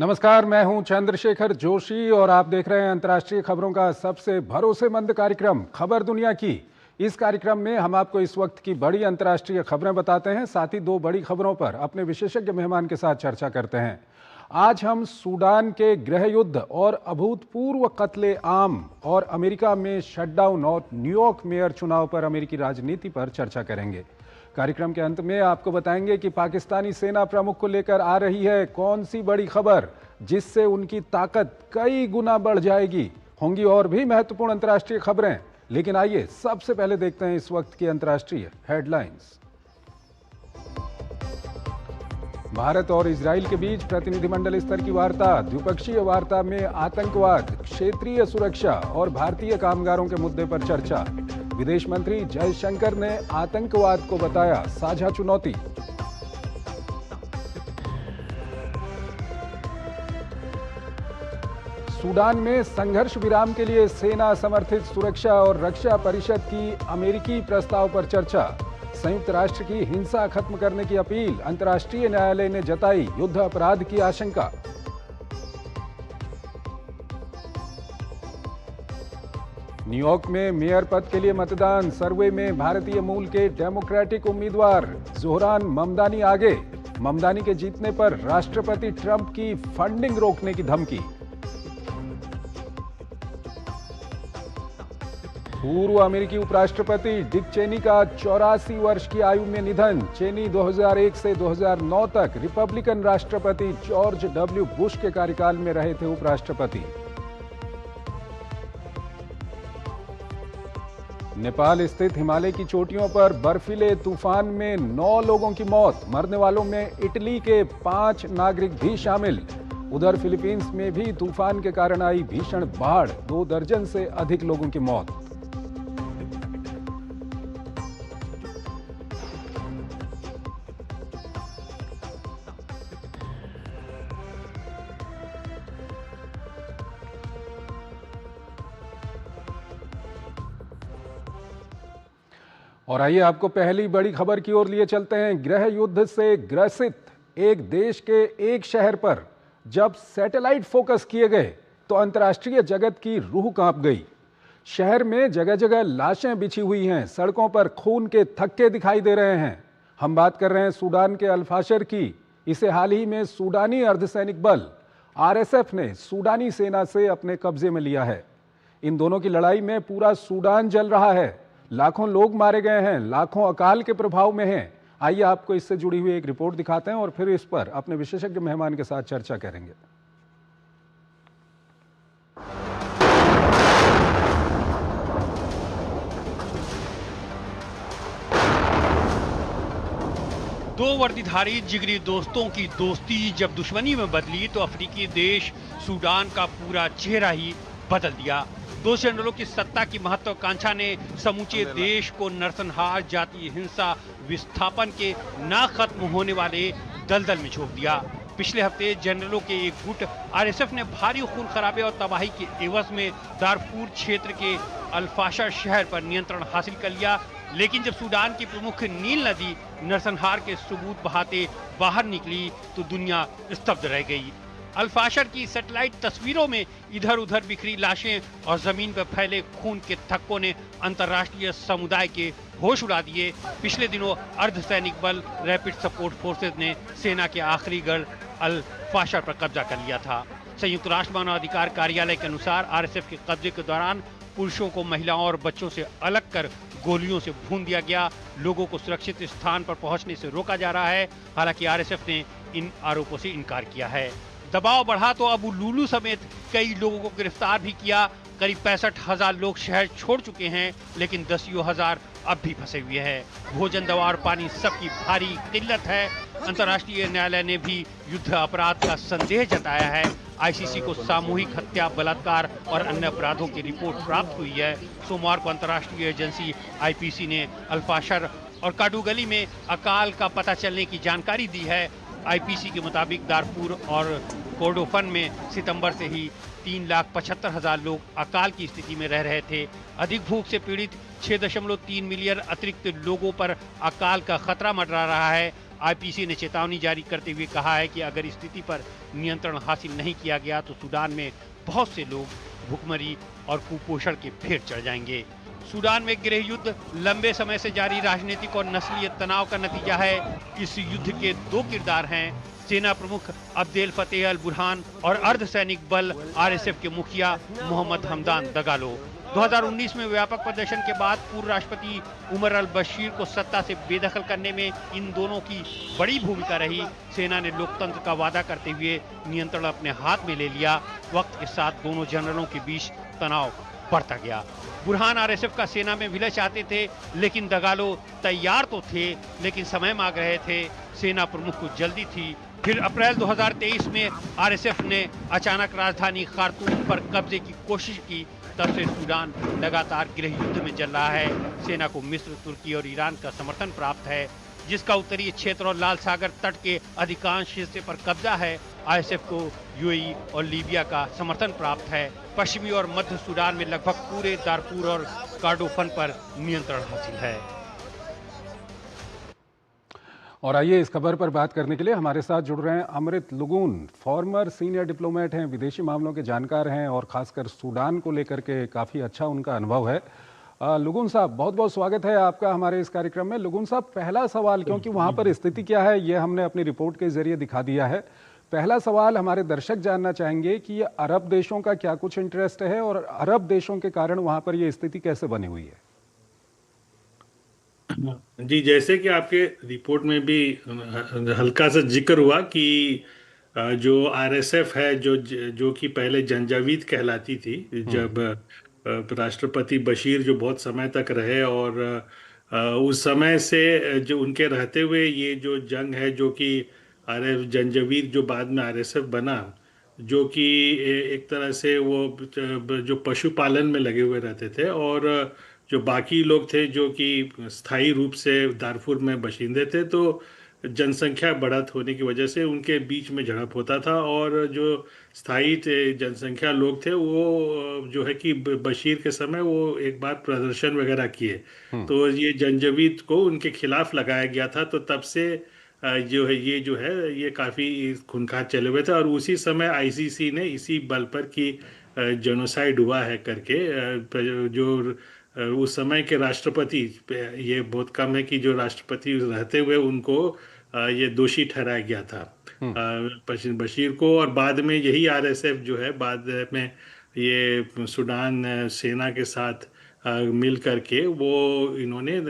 नमस्कार, मैं हूं चंद्रशेखर जोशी और आप देख रहे हैं अंतर्राष्ट्रीय खबरों का सबसे भरोसेमंद कार्यक्रम खबर दुनिया की। इस कार्यक्रम में हम आपको इस वक्त की बड़ी अंतर्राष्ट्रीय खबरें बताते हैं, साथ ही दो बड़ी खबरों पर अपने विशेषज्ञ मेहमान के साथ चर्चा करते हैं। आज हम सूडान के गृह युद्ध और अभूतपूर्व कत्ले आम और अमेरिका में शटडाउन और न्यूयॉर्क मेयर चुनाव पर अमेरिकी राजनीति पर चर्चा करेंगे। कार्यक्रम के अंत में आपको बताएंगे कि पाकिस्तानी सेना प्रमुख को लेकर आ रही है कौन सी बड़ी खबर जिससे उनकी ताकत कई गुना बढ़ जाएगी। होंगी और भी महत्वपूर्ण अंतर्राष्ट्रीय खबरें, लेकिन आइए सबसे पहले देखते हैं इस वक्त की अंतर्राष्ट्रीय हेडलाइंस। भारत और इजराइल के बीच प्रतिनिधिमंडल स्तर की वार्ता। द्विपक्षीय वार्ता में आतंकवाद, क्षेत्रीय सुरक्षा और भारतीय कामगारों के मुद्दे पर चर्चा। विदेश मंत्री जयशंकर ने आतंकवाद को बताया साझा चुनौती। सूडान में संघर्ष विराम के लिए सेना समर्थित सुरक्षा और रक्षा परिषद की अमेरिकी प्रस्ताव पर चर्चा। संयुक्त राष्ट्र की हिंसा खत्म करने की अपील। अंतर्राष्ट्रीय न्यायालय ने जताई युद्ध अपराध की आशंका। न्यूयॉर्क में मेयर पद के लिए मतदान। सर्वे में भारतीय मूल के डेमोक्रेटिक उम्मीदवार जोहरान ममदानी आगे। ममदानी के जीतने पर राष्ट्रपति ट्रंप की फंडिंग रोकने की धमकी। पूर्व अमेरिकी उपराष्ट्रपति डिक चेनी का 84 वर्ष की आयु में निधन। चेनी 2001 से 2009 तक रिपब्लिकन राष्ट्रपति जॉर्ज डब्ल्यू बुश के कार्यकाल में रहे थे उपराष्ट्रपति। नेपाल स्थित हिमालय की चोटियों पर बर्फीले तूफान में 9 लोगों की मौत। मरने वालों में इटली के 5 नागरिक भी शामिल। उधर फिलीपींस में भी तूफान के कारण आई भीषण बाढ़, 2 दर्जन से अधिक लोगों की मौत। और आइए आपको पहली बड़ी खबर की ओर लिए चलते हैं। गृह युद्ध से ग्रसित एक देश के एक शहर पर जब सैटेलाइट फोकस किए गए तो अंतर्राष्ट्रीय जगत की रूह कांप गई। शहर में जगह जगह लाशें बिछी हुई हैं, सड़कों पर खून के थक्के दिखाई दे रहे हैं। हम बात कर रहे हैं सूडान के अल-फाशर की। इसे हाल ही में सूडानी अर्धसैनिक बल आरएसएफ ने सूडानी सेना से अपने कब्जे में लिया है। इन दोनों की लड़ाई में पूरा सूडान जल रहा है। लाखों लोग मारे गए हैं, लाखों अकाल के प्रभाव में हैं। आइए आपको इससे जुड़ी हुई एक रिपोर्ट दिखाते हैं और फिर इस पर अपने विशेषज्ञ मेहमान के साथ चर्चा करेंगे। दो वर्दीधारी जिगरी दोस्तों की दोस्ती जब दुश्मनी में बदली तो अफ्रीकी देश सूडान का पूरा चेहरा ही बदल दिया। दो जनरलों की सत्ता की महत्वाकांक्षा ने समूचे देश को नरसंहार, जातीय हिंसा, विस्थापन के ना खत्म होने वाले दलदल में झोंक दिया। पिछले हफ्ते जनरलों के एक गुट आरएसएफ ने भारी खून खराबे और तबाही के एवज में दारफूर क्षेत्र के अल-फाशर शहर पर नियंत्रण हासिल कर लिया। लेकिन जब सूडान की प्रमुख नील नदी नरसंहार के सबूत बहाते बाहर निकली तो दुनिया स्तब्ध रह गई। अल-फाशर की सैटेलाइट तस्वीरों में इधर उधर बिखरी लाशें और जमीन पर फैले खून के थक्कों ने अंतर्राष्ट्रीय समुदाय के होश उड़ा दिए। पिछले दिनों अर्धसैनिक बल रैपिड सपोर्ट फोर्सेज ने सेना के आखिरी गढ़ अल-फाशर पर कब्जा कर लिया था। संयुक्त राष्ट्र मानवाधिकार कार्यालय के अनुसार आरएसएफ के कब्जे के दौरान पुरुषों को महिलाओं और बच्चों से अलग कर गोलियों से भून दिया गया। लोगों को सुरक्षित स्थान पर पहुंचने से रोका जा रहा है। हालांकि आरएसएफ ने इन आरोपों से इनकार किया है। दबाव बढ़ा तो अबू लुलू समेत कई लोगों को गिरफ्तार भी किया। करीब 65,000 लोग शहर छोड़ चुके हैं, लेकिन दसियों हजार अब भी फंसे हुए हैं। भोजन, दवा और पानी सबकी भारी किल्लत है। अंतर्राष्ट्रीय न्यायालय ने भी युद्ध अपराध का संदेह जताया है। आईसीसी को सामूहिक हत्या, बलात्कार और अन्य अपराधों की रिपोर्ट प्राप्त हुई है। सोमवार को अंतर्राष्ट्रीय एजेंसी आईपीसी ने अल-फाशर और काडूगली में अकाल का पता चलने की जानकारी दी है। आईपीसी के मुताबिक दारफूर और कोर्डोफन में सितंबर से ही 3,75,000 लोग अकाल की स्थिति में रह रहे थे। अधिक भूख से पीड़ित 6.3 मिलियन अतिरिक्त लोगों पर अकाल का खतरा मंडरा रहा है। आईपीसी ने चेतावनी जारी करते हुए कहा है कि अगर स्थिति पर नियंत्रण हासिल नहीं किया गया तो सूडान में बहुत से लोग भुखमरी और कुपोषण के भेंट चढ़ जाएंगे। सूडान में गृह युद्ध लंबे समय से जारी राजनीतिक और नस्लीय तनाव का नतीजा है। इस युद्ध के दो किरदार हैं, सेना प्रमुख अब्देल फतेह अल बुरहान और अर्धसैनिक बल आरएसएफ के मुखिया मोहम्मद हमदान दगालो। 2019 में व्यापक प्रदर्शन के बाद पूर्व राष्ट्रपति उमर अल बशीर को सत्ता से बेदखल करने में इन दोनों की बड़ी भूमिका रही। सेना ने लोकतंत्र का वादा करते हुए नियंत्रण अपने हाथ में ले लिया। वक्त के साथ दोनों जनरलों के बीच तनाव बढ़ता गया। बुरहान आरएसएफ का सेना में विलय चाहते थे, लेकिन दगालो तैयार तो थे लेकिन समय मांग रहे थे। सेना प्रमुख को जल्दी थी। फिर अप्रैल 2023 में आरएसएफ ने अचानक राजधानी खार्तूम पर कब्जे की कोशिश की। तब से सूडान लगातार गृह युद्ध में चल रहा है। सेना को मिस्र, तुर्की और ईरान का समर्थन प्राप्त है, जिसका उत्तरीय क्षेत्र और लाल सागर तट के अधिकांश हिस्से पर कब्जा है। आईएसएफ को यूएई और लीबिया का समर्थन प्राप्त है। पश्चिमी और मध्य सूडान में लगभग पूरे दारफूर और कॉर्डोफन पर नियंत्रण हासिल है। और आइए इस खबर पर बात करने के लिए हमारे साथ जुड़ रहे हैं अमृत लुगुन, फॉर्मर सीनियर डिप्लोमेट हैं, विदेशी मामलों के जानकार हैं और खासकर सूडान को लेकर के काफ़ी अच्छा उनका अनुभव है। लुगुन साहब, बहुत बहुत स्वागत है आपका हमारे इस कार्यक्रम में। लुगुन साहब, पहला सवाल, क्योंकि वहाँ पर स्थिति क्या है ये हमने अपनी रिपोर्ट के जरिए दिखा दिया है। पहला सवाल हमारे दर्शक जानना चाहेंगे कि ये अरब देशों का क्या कुछ इंटरेस्ट है और अरब देशों के कारण वहाँ पर ये स्थिति कैसे बनी हुई है? जी, जैसे कि आपके रिपोर्ट में भी हल्का सा जिक्र हुआ कि जो आरएसएफ है, जो कि पहले जंजावीद कहलाती थी, जब राष्ट्रपति बशीर जो बहुत समय तक रहे, और उस समय से जो उनके रहते हुए ये जो जंग है, जो कि जंजावीद जो बाद में आरएसएफ बना, जो कि एक तरह से वो जो पशुपालन में लगे हुए रहते थे, और जो बाकी लोग थे जो कि स्थायी रूप से दारफुर में बशिंदे थे, तो जनसंख्या बढ़त होने की वजह से उनके बीच में झड़प होता था। और जो स्थायी जनसंख्या लोग थे वो जो है कि बशीर के समय वो एक बार प्रदर्शन वगैरह किए, तो ये जंजावीद को उनके खिलाफ लगाया गया था। तो तब से जो है ये काफ़ी खूंखार चले हुए थे, और उसी समय आईसीसी ने इसी बल पर कि जेनोसाइड हुआ है करके, जो उस समय के राष्ट्रपति, ये बहुत कम है कि जो राष्ट्रपति रहते हुए उनको ये दोषी ठहराया गया था बशीर को। और बाद में यही आरएसएफ जो है बाद में ये सूडान सेना के साथ मिल करके वो इन्होंने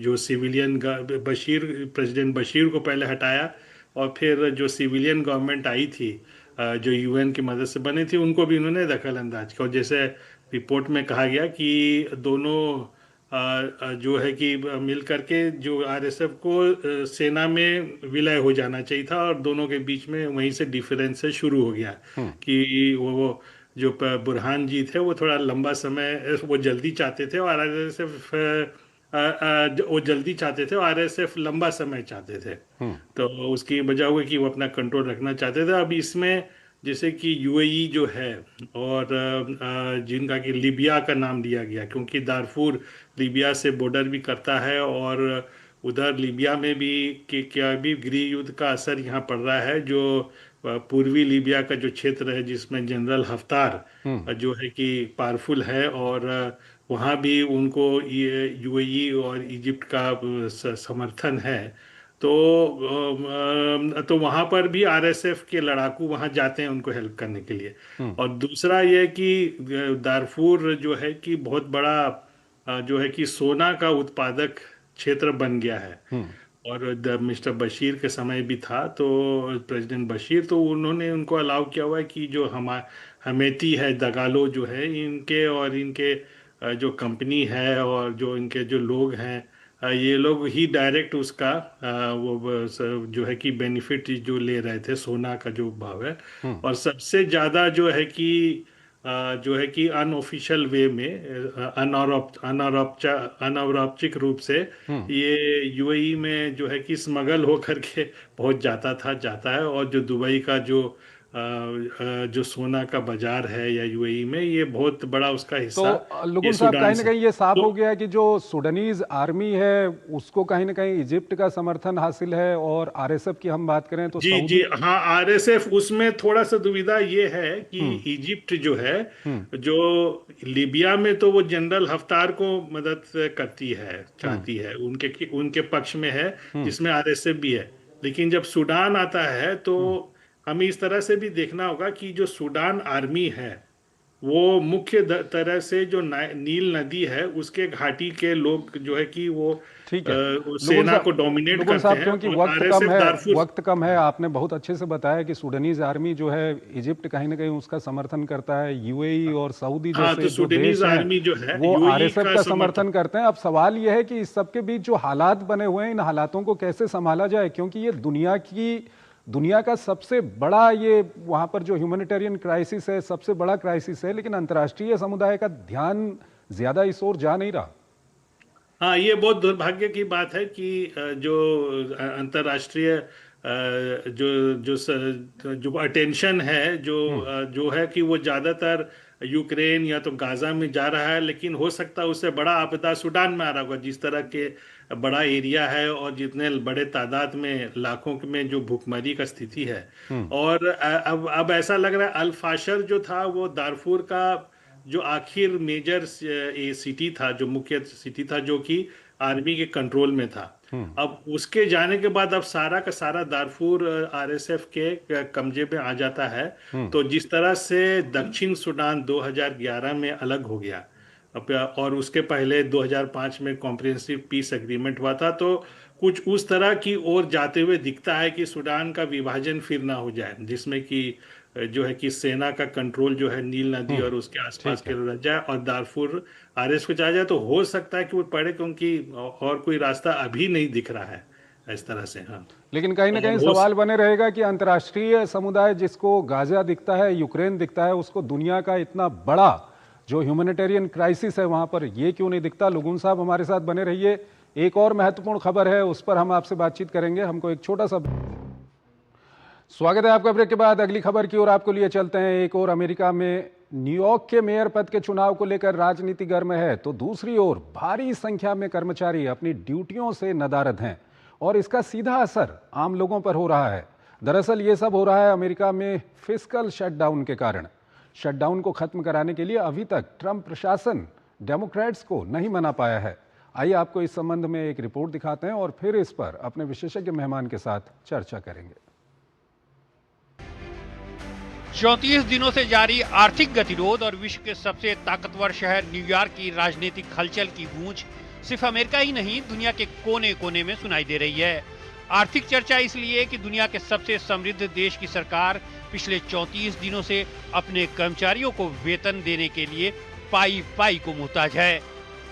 जो सिविलियन प्रेसिडेंट बशीर को पहले हटाया, और फिर जो सिविलियन गवर्नमेंट आई थी जो यूएन की मदद से बनी थी, उनको भी इन्होंने दखल अंदाज किया। और जैसे रिपोर्ट में कहा गया कि दोनों जो है कि मिल करके जो आरएसएफ को सेना में विलय हो जाना चाहिए था, और दोनों के बीच में वहीं से डिफरेंस शुरू हो गया कि वो जो बुरहान जी थे वो थोड़ा लंबा समय वो जल्दी चाहते थे, और आरएसएफ वो जल्दी चाहते थे और आरएसएफ लंबा समय चाहते थे। तो उसकी वजह हुई कि वो अपना कंट्रोल रखना चाहते थे। अब इसमें जैसे कि यूएई जो है, और जिनका कि लीबिया का नाम लिया गया, क्योंकि दारफूर लीबिया से बॉर्डर भी करता है, और उधर लीबिया में भी कि क्या भी गृह युद्ध का असर यहाँ पड़ रहा है। जो पूर्वी लीबिया का जो क्षेत्र है, जिसमें जनरल हफ्तार जो है कि पावरफुल है, और वहाँ भी उनको ये यूएई और इजिप्ट का समर्थन है। तो वहाँ पर भी आरएसएफ के लड़ाकू वहाँ जाते हैं उनको हेल्प करने के लिए। और दूसरा ये कि दारफूर जो है कि बहुत बड़ा जो है कि सोना का उत्पादक क्षेत्र बन गया है, और मिस्टर बशीर के समय भी था, तो प्रेसिडेंट बशीर, तो उन्होंने उनको अलाउ किया हुआ है कि जो हमेती है, दगालो जो है, इनके और इनके जो कंपनी है और जो इनके जो लोग हैं, ये लोग ही डायरेक्ट उसका वो जो है कि बेनिफिट जो ले रहे थे सोना का जो भाव है। और सबसे ज़्यादा जो है कि अनऑफिशियल वे में अनौपचारिक रूप से ये यूएई में जो है कि स्मगल हो करके बहुत जाता है। और जो दुबई का जो जो सोना का बाजार है या यूएई में, ये बहुत बड़ा उसका तो हिस्सा ये लुगुन साहब, सूडान कहीं ना से। कहीं ये साफ तो हो गया है कि जो सुडानीज आर्मी है उसको कहीं ना कहीं इजिप्ट का समर्थन हासिल है, और आरएसएफ की हम बात करें तो जी जी सऊदी। हाँ, आरएसएफ उसमें थोड़ा सा दुविधा ये है कि हम्म। इजिप्ट जो है, हम्म। जो लीबिया में तो वो जनरल हफ्तार को मदद करती है, हम्म। चाहती है, उनके उनके पक्ष में है, हम्म। जिसमें आरएसएफ भी है। लेकिन जब सूडान आता है तो हम्म। हमें इस तरह से भी देखना होगा कि जो सूडान आर्मी है वो मुख्य तरह से जो नील नदी है उसके घाटी के लोग जो है कि ठीक है। वो लुगुन सेना को साहब, डोमिनेट लुगुन करते साहब, हैं, क्योंकि और वक्त कम आरएसएफ है, दारफुर। वक्त कम है, आपने बहुत अच्छे से बताया कि सुडानीज आर्मी जो है इजिप्ट कहीं ना कहीं उसका समर्थन करता है, यूएई और सऊदी हाँ, तो जैसे जो सुडानीज देश हैं आर्मी जो है वो यूएई आरएसएफ का का समर्थन। समर्थन करते हैं। अब सवाल यह है कि इस सबके बीच जो हालात बने हुए हैं, इन हालातों को कैसे संभाला जाए, क्योंकि ये दुनिया का सबसे बड़ा, ये वहां पर जो ह्यूमैनिटेरियन क्राइसिस है सबसे बड़ा क्राइसिस है, लेकिन अंतर्राष्ट्रीय समुदाय का ध्यान ज्यादा इस ओर जा नहीं रहा। हाँ, ये बहुत दुर्भाग्य की बात है कि जो अंतर्राष्ट्रीय जो अटेंशन है, हम्म। जो है कि वो ज़्यादातर यूक्रेन या तो गाजा में जा रहा है, लेकिन हो सकता है उससे बड़ा आपदा सूडान में आ रहा होगा, जिस तरह के बड़ा एरिया है और जितने बड़े तादाद में लाखों में जो भूखमरी का स्थिति है। हम्म। और अब ऐसा लग रहा है अल फाशर जो था वो दारफूर का जो आखिर मेजर सिटी था, जो मुख्य सिटी था, जो कि आर्मी के कंट्रोल में था। हम्म। अब उसके जाने के बाद अब सारा का सारा दारफूर आरएसएफ के कब्जे में आ जाता है। हम्म। तो जिस तरह से दक्षिण सूडान 2011 में अलग हो गया, और उसके पहले 2005 में कॉम्प्रिहेंसिव पीस एग्रीमेंट हुआ था, तो कुछ उस तरह की ओर जाते हुए दिखता है कि सूडान का विभाजन फिर ना हो जाए, जिसमें कि जो है कि सेना का कंट्रोल जो है नील नदी और उसके आसपास ठीक के है। रह जाए, और दारफुर आरएस को चला जाए, तो हो सकता है कि वो पड़े, क्योंकि और कोई रास्ता अभी नहीं दिख रहा है इस तरह से। हाँ, लेकिन कहीं ना और कहीं सवाल बने रहेगा कि अंतर्राष्ट्रीय समुदाय जिसको गाजा दिखता है, यूक्रेन दिखता है, उसको दुनिया का इतना बड़ा जो ह्यूमैनिटेरियन क्राइसिस है वहां पर ये क्यों नहीं दिखता। लुगुन साहब हमारे साथ बने रहिए, एक और महत्वपूर्ण खबर है उस पर हम आपसे बातचीत करेंगे। हमको एक छोटा सा स्वागत है आपका ब्रेक के बाद। अगली खबर की ओर आपको लिए चलते हैं। एक और अमेरिका में न्यूयॉर्क के मेयर पद के चुनाव को लेकर राजनीति गर्म है, तो दूसरी ओर भारी संख्या में कर्मचारी अपनी ड्यूटियों से नदारद हैं और इसका सीधा असर आम लोगों पर हो रहा है। दरअसल ये सब हो रहा है अमेरिका में फिस्कल शटडाउन के कारण। शटडाउन को खत्म कराने के लिए अभी तक ट्रंप प्रशासन डेमोक्रेट्स को नहीं मना पाया है। आइए आपको इस संबंध में एक रिपोर्ट दिखाते हैं और फिर इस पर अपने विशेषज्ञ मेहमान के साथ चर्चा करेंगे। 34 दिनों से जारी आर्थिक गतिरोध और विश्व के सबसे ताकतवर शहर न्यूयॉर्क की राजनीतिक हलचल की गूंज सिर्फ अमेरिका ही नहीं, दुनिया के कोने कोने में सुनाई दे रही है। आर्थिक चर्चा इसलिए कि दुनिया के सबसे समृद्ध देश की सरकार पिछले 34 दिनों से अपने कर्मचारियों को वेतन देने के लिए पाई पाई को मुहताज है।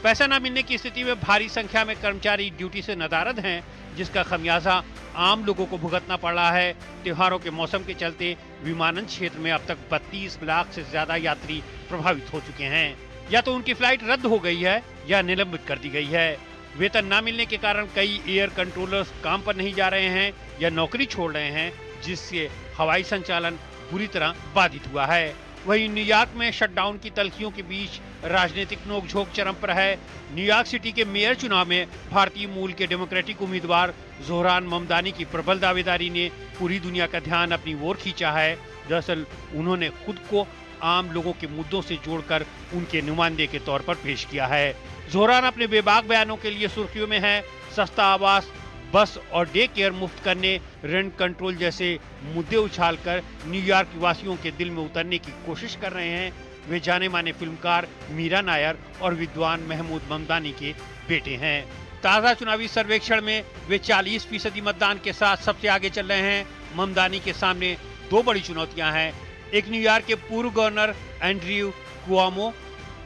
पैसा न मिलने की स्थिति में भारी संख्या में कर्मचारी ड्यूटी से नदारद हैं, जिसका खमियाजा आम लोगों को भुगतना पड़ रहा है। त्योहारों के मौसम के चलते विमानन क्षेत्र में अब तक 32 लाख से ज्यादा यात्री प्रभावित हो चुके हैं। या तो उनकी फ्लाइट रद्द हो गई है या निलंबित कर दी गई है। वेतन न मिलने के कारण कई एयर कंट्रोलर्स काम पर नहीं जा रहे हैं या नौकरी छोड़ रहे हैं, जिससे हवाई संचालन बुरी तरह बाधित हुआ है। वहीं न्यूयॉर्क में शटडाउन की तल्खियों के बीच राजनीतिक नोकझोंक चरम पर है। न्यूयॉर्क सिटी के मेयर चुनाव में भारतीय मूल के डेमोक्रेटिक उम्मीदवार जोहरान ममदानी की प्रबल दावेदारी ने पूरी दुनिया का ध्यान अपनी ओर खींचा है। दरअसल उन्होंने खुद को आम लोगों के मुद्दों से जोड़कर उनके नुमाइंदे के तौर पर पेश किया है। जोहरान अपने बेबाक बयानों के लिए सुर्खियों में है। सस्ता आवास, बस और डे केयर मुफ्त करने, रेंट कंट्रोल जैसे मुद्दे उछालकर न्यूयॉर्क वासियों के दिल में उतरने की कोशिश कर रहे हैं। वे जाने माने फिल्मकार मीरा नायर और विद्वान महमूद ममदानी के बेटे हैं। ताज़ा चुनावी सर्वेक्षण में वे 40% मतदान के साथ सबसे आगे चल रहे हैं। ममदानी के सामने दो बड़ी चुनौतियां हैं। एक, न्यूयॉर्क के पूर्व गवर्नर एंड्रयू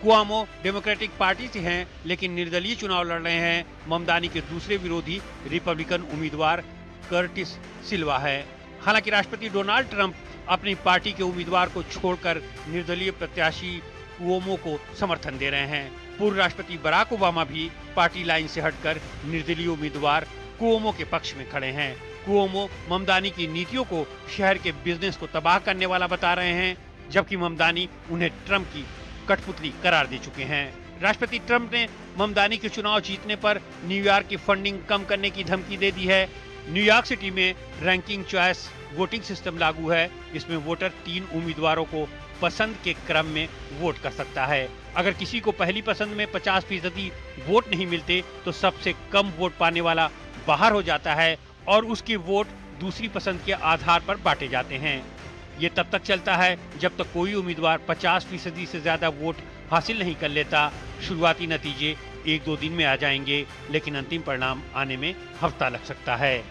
कुआमो डेमोक्रेटिक पार्टी से हैं, लेकिन निर्दलीय चुनाव लड़ रहे हैं। ममदानी के दूसरे विरोधी रिपब्लिकन उम्मीदवार कर्टिस सिल्वा है। हालांकि राष्ट्रपति डोनाल्ड ट्रंप अपनी पार्टी के उम्मीदवार को छोड़कर निर्दलीय प्रत्याशी कुओमो को समर्थन दे रहे हैं। पूर्व राष्ट्रपति बराक ओबामा भी पार्टी लाइन से हटकर निर्दलीय उम्मीदवार कुओमो के पक्ष में खड़े हैं। कुओमो ममदानी की नीतियों को शहर के बिजनेस को तबाह करने वाला बता रहे हैं, जबकि ममदानी उन्हें ट्रंप की कठपुतली करार दे चुके हैं। राष्ट्रपति ट्रंप ने ममदानी के चुनाव जीतने पर न्यूयॉर्क की फंडिंग कम करने की धमकी दे दी है। न्यूयॉर्क सिटी में रैंकिंग चॉइस वोटिंग सिस्टम लागू है। इसमें वोटर 3 उम्मीदवारों को पसंद के क्रम में वोट कर सकता है। अगर किसी को पहली पसंद में 50% वोट नहीं मिलते तो सबसे कम वोट पाने वाला बाहर हो जाता है और उसके वोट दूसरी पसंद के आधार पर बांटे जाते हैं। ये तब तक चलता है जब तक कोई उम्मीदवार 50% से ज्यादा वोट हासिल नहीं कर लेता। शुरुआती नतीजे 1-2 दिन में आ जाएंगे, लेकिन अंतिम परिणाम आने में हफ्ता लग सकता है।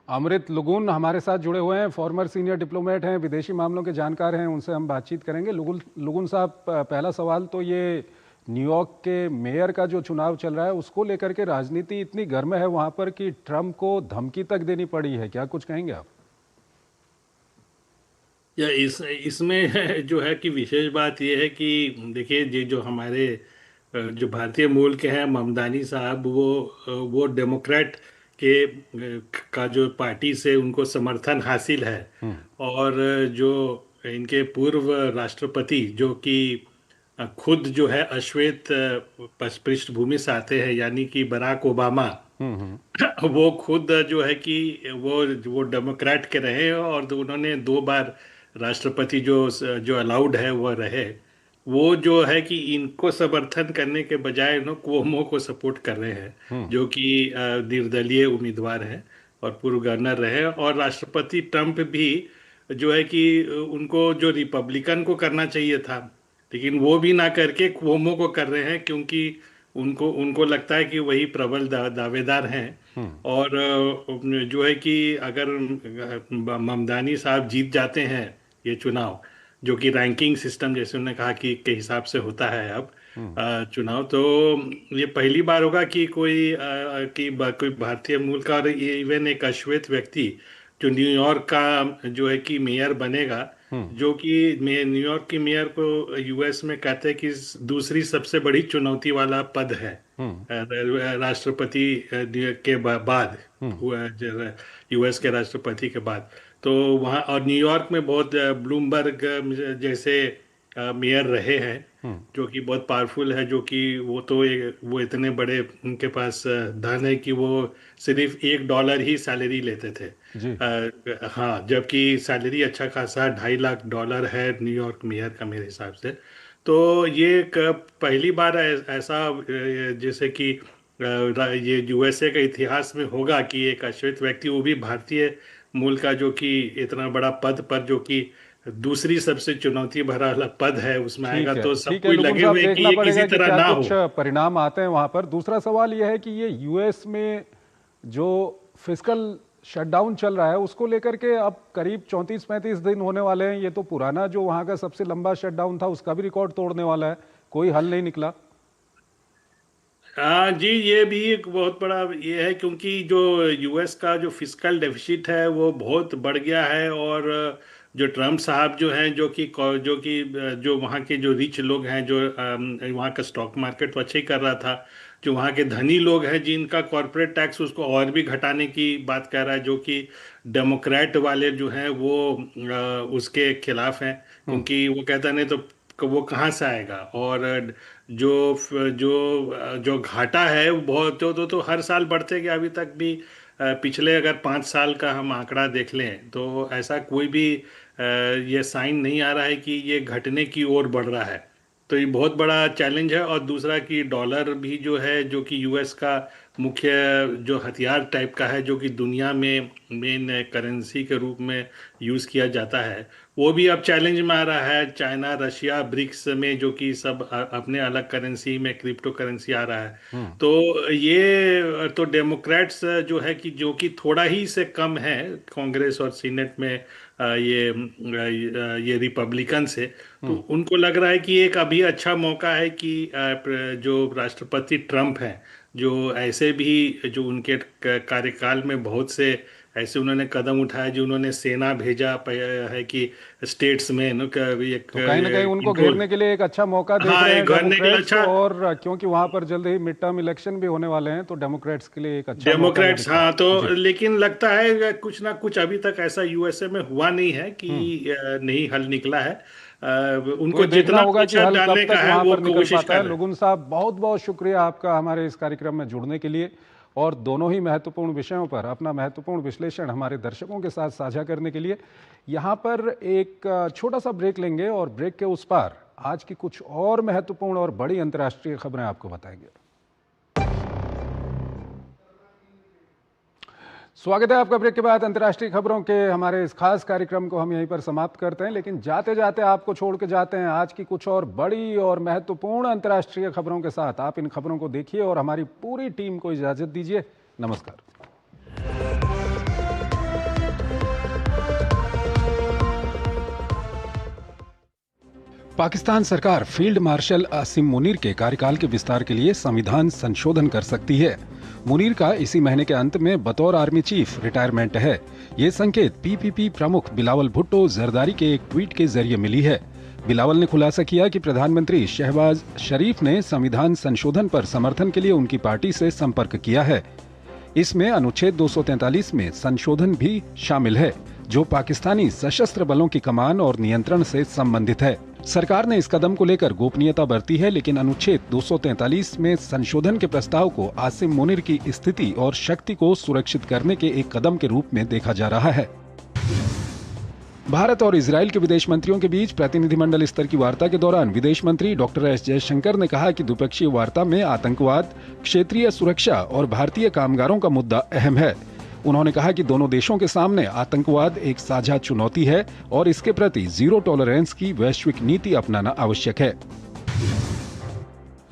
अमृत लुगुन हमारे साथ जुड़े हुए हैं, फॉर्मर सीनियर डिप्लोमेट हैं, विदेशी मामलों के जानकार हैं, उनसे हम बातचीत करेंगे। लुगुन साहब, पहला सवाल तो ये न्यूयॉर्क के मेयर का जो चुनाव चल रहा है उसको लेकर के राजनीति इतनी गर्म है वहां पर कि ट्रंप को धमकी तक देनी पड़ी है, क्या कुछ कहेंगे आप? या इसमें जो है कि विशेष बात यह है कि देखिए, ये जो हमारे जो भारतीय मूल के हैं ममदानी साहब, वो डेमोक्रेट के का जो पार्टी से उनको समर्थन हासिल है। और जो इनके पूर्व राष्ट्रपति जो कि खुद जो है अश्वेत पृष्ठभूमि से आते हैं, यानी कि बराक ओबामा, वो खुद जो है कि वो डेमोक्रेट के रहे और उन्होंने 2 बार राष्ट्रपति जो अलाउड है वो रहे। वो जो है कि इनको समर्थन करने के बजाय कुओमो को सपोर्ट कर रहे हैं, जो कि निर्दलीय उम्मीदवार हैं और पूर्व गवर्नर रहे। और राष्ट्रपति ट्रंप भी जो है कि उनको जो रिपब्लिकन को करना चाहिए था, लेकिन वो भी ना करके कुओमो को कर रहे हैं, क्योंकि उनको उनको लगता है कि वही प्रबल दावेदार हैं। और जो है कि अगर ममदानी साहब जीत जाते हैं ये चुनाव, जो कि रैंकिंग सिस्टम जैसे उन्होंने कहा कि के हिसाब से होता है अब चुनाव, तो ये पहली बार होगा कि कोई भारतीय मूल का और इवन एक अश्वेत व्यक्ति जो न्यूयॉर्क का जो है कि मेयर बनेगा, जो कि न्यूयॉर्क की मेयर को यूएस में कहते हैं कि दूसरी सबसे बड़ी चुनौती वाला पद है राष्ट्रपति के बाद, यूएस के राष्ट्रपति के बाद। तो वहाँ और न्यूयॉर्क में बहुत ब्लूमबर्ग जैसे मेयर रहे हैं, जो कि बहुत पावरफुल है, जो कि वो इतने बड़े उनके पास धन है कि वो सिर्फ $1 ही सैलरी लेते थे। हाँ, जबकि सैलरी अच्छा खासा $2.5 लाख है न्यूयॉर्क मेयर का मेरे हिसाब से। तो ये पहली बार ऐसा जैसे कि ये यूएसए के इतिहास में होगा कि एक अश्वेत व्यक्ति, वो भी भारतीय मूल का, जो कि इतना बड़ा पद पर, जो कि दूसरी सबसे चुनौती भरा वाला पद है, उसमें आएगा। तो सबको लगे हुए कि ये किसी तरह ना हो। कुछ परिणाम आते हैं वहां पर। दूसरा सवाल यह है कि ये यूएस में जो फिस्कल शटडाउन चल रहा है उसको लेकर के अब करीब 34-35 दिन होने वाले हैं। ये तो पुराना जो वहां का सबसे लंबा शटडाउन था उसका भी रिकॉर्ड तोड़ने वाला है, कोई हल नहीं निकला। हाँ जी, ये भी एक बहुत बड़ा ये है, क्योंकि जो यूएस का जो फिस्कल डेफिसिट है वो बहुत बढ़ गया है। और जो ट्रम्प साहब जो हैं, जो वहाँ के जो रिच लोग हैं, जो वहाँ का स्टॉक मार्केट तो अच्छा ही कर रहा था, जो वहाँ के धनी लोग हैं जिनका कॉरपोरेट टैक्स उसको और भी घटाने की बात कर रहा है, जो कि डेमोक्रेट वाले जो हैं वो उसके खिलाफ हैं, क्योंकि वो कहता नहीं तो वो कहाँ से आएगा। और जो जो जो घाटा है वो बहुत तो हर साल बढ़ते गया। अभी तक भी पिछले अगर 5 साल का हम आंकड़ा देख लें तो ऐसा कोई भी ये साइन नहीं आ रहा है कि ये घटने की ओर बढ़ रहा है। तो ये बहुत बड़ा चैलेंज है। और दूसरा कि डॉलर भी जो है, जो कि यूएस का मुख्य जो हथियार टाइप का है, जो कि दुनिया में मेन करेंसी के रूप में यूज़ किया जाता है, वो भी अब चैलेंज में आ रहा है। चाइना, रशिया, ब्रिक्स में जो कि सब अपने अलग करेंसी में क्रिप्टो करेंसी आ रहा है। तो ये तो डेमोक्रेट्स जो है कि जो कि थोड़ा ही से कम है कांग्रेस और सीनेट में, ये रिपब्लिकन से, तो उनको लग रहा है कि एक अभी अच्छा मौका है कि जो राष्ट्रपति ट्रंप हैं, जो ऐसे भी जो उनके कार्यकाल में बहुत से ऐसे उन्होंने कदम उठाया जो उन्होंने सेना भेजा है कि स्टेट्स में एक तो कहीं ना कहीं उनको कंट्रोल। घेरने के लिए एक अच्छा मौका देख हाँ, रहे एक हैं घेरने के लिए डेमोक्रेट्स, अच्छा। और क्योंकि वहां पर जल्द ही मिड टर्म इलेक्शन भी होने वाले हैं, तो डेमोक्रेट्स के लिए एक अच्छा मौका वो डेमोक्रेट्स, दिखा। हाँ, तो जी। लेकिन लगता है कुछ ना कुछ अभी तक ऐसा यूएसए में हुआ नहीं है कि नहीं हल निकला है। तो उनको ये देखना जितना होगा कि प्रेशर हल कब डालने का तक है वहां वो पर निकल कोशिश पाता कर है। रहे हैं। लुगुन साहब, बहुत बहुत शुक्रिया आपका हमारे इस कार्यक्रम में जुड़ने के लिए, और दोनों ही महत्वपूर्ण विषयों पर अपना महत्वपूर्ण विश्लेषण हमारे दर्शकों के साथ साझा करने के लिए। यहाँ पर एक छोटा सा ब्रेक लेंगे और ब्रेक के उस पार आज की कुछ और महत्वपूर्ण और बड़ी अंतर्राष्ट्रीय खबरें आपको बताएंगे। स्वागत है आपका ब्रेक के बाद। अंतर्राष्ट्रीय खबरों के हमारे इस खास कार्यक्रम को हम यहीं पर समाप्त करते हैं, लेकिन जाते जाते आपको छोड़ के जाते हैं आज की कुछ और बड़ी और महत्वपूर्ण अंतर्राष्ट्रीय खबरों के साथ। आप इन खबरों को देखिए और हमारी पूरी टीम को इजाजत दीजिए। नमस्कार। पाकिस्तान सरकार फील्ड मार्शल आसिम मुनीर के कार्यकाल के विस्तार के लिए संविधान संशोधन कर सकती है। मुनीर का इसी महीने के अंत में बतौर आर्मी चीफ रिटायरमेंट है। ये संकेत पीपीपी प्रमुख बिलावल भुट्टो जरदारी के एक ट्वीट के जरिए मिली है। बिलावल ने खुलासा किया कि प्रधानमंत्री शहबाज शरीफ ने संविधान संशोधन पर समर्थन के लिए उनकी पार्टी से संपर्क किया है। इसमें अनुच्छेद 243 में संशोधन भी शामिल है, जो पाकिस्तानी सशस्त्र बलों की कमान और नियंत्रण से संबंधित है। सरकार ने इस कदम को लेकर गोपनीयता बरती है, लेकिन अनुच्छेद 243 में संशोधन के प्रस्ताव को आसिम मुनीर की स्थिति और शक्ति को सुरक्षित करने के एक कदम के रूप में देखा जा रहा है। भारत और इजराइल के विदेश मंत्रियों के बीच प्रतिनिधिमंडल स्तर की वार्ता के दौरान विदेश मंत्री डॉक्टर एस जयशंकर ने कहा कि द्विपक्षीय वार्ता में आतंकवाद, क्षेत्रीय सुरक्षा और भारतीय कामगारों का मुद्दा अहम है। उन्होंने कहा कि दोनों देशों के सामने आतंकवाद एक साझा चुनौती है और इसके प्रति जीरो टॉलरेंस की वैश्विक नीति अपनाना आवश्यक है।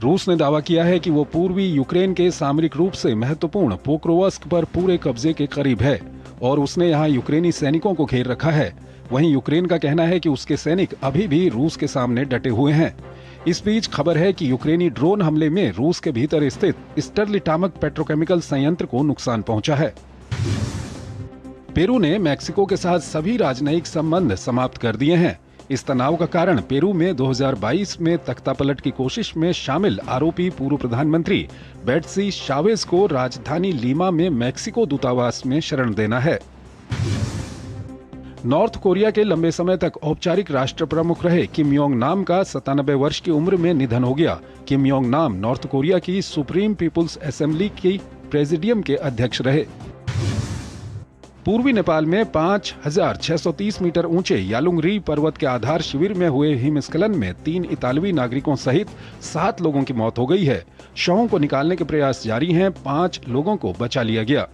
रूस ने दावा किया है कि वो पूर्वी यूक्रेन के सामरिक रूप से महत्वपूर्ण पोक्रोवस्क पर पूरे कब्जे के करीब है और उसने यहां यूक्रेनी सैनिकों को घेर रखा है। वहीं यूक्रेन का कहना है कि उसके सैनिक अभी भी रूस के सामने डटे हुए हैं। इस बीच खबर है कि यूक्रेनी ड्रोन हमले में रूस के भीतर स्थित स्टर्लिटामक पेट्रोकेमिकल संयंत्र को नुकसान पहुंचा है। पेरू ने मैक्सिको के साथ सभी राजनयिक संबंध समाप्त कर दिए हैं। इस तनाव का कारण पेरू में 2022 में तख्तापलट की कोशिश में शामिल आरोपी पूर्व प्रधानमंत्री बेट्सी चावेज को राजधानी लीमा में मैक्सिको दूतावास में शरण देना है। नॉर्थ कोरिया के लंबे समय तक औपचारिक राष्ट्र प्रमुख रहे किम योंग नाम का 97 वर्ष की उम्र में निधन हो गया। किम योंग नाम नॉर्थ कोरिया की सुप्रीम पीपुल्स असेंबली की प्रेसिडियम के अध्यक्ष रहे। पूर्वी नेपाल में 5,630 मीटर ऊंचे यालुंगरी पर्वत के आधार शिविर में हुए हिमस्खलन में 3 इतालवी नागरिकों सहित 7 लोगों की मौत हो गई है। शवों को निकालने के प्रयास जारी हैं। 5 लोगों को बचा लिया गया।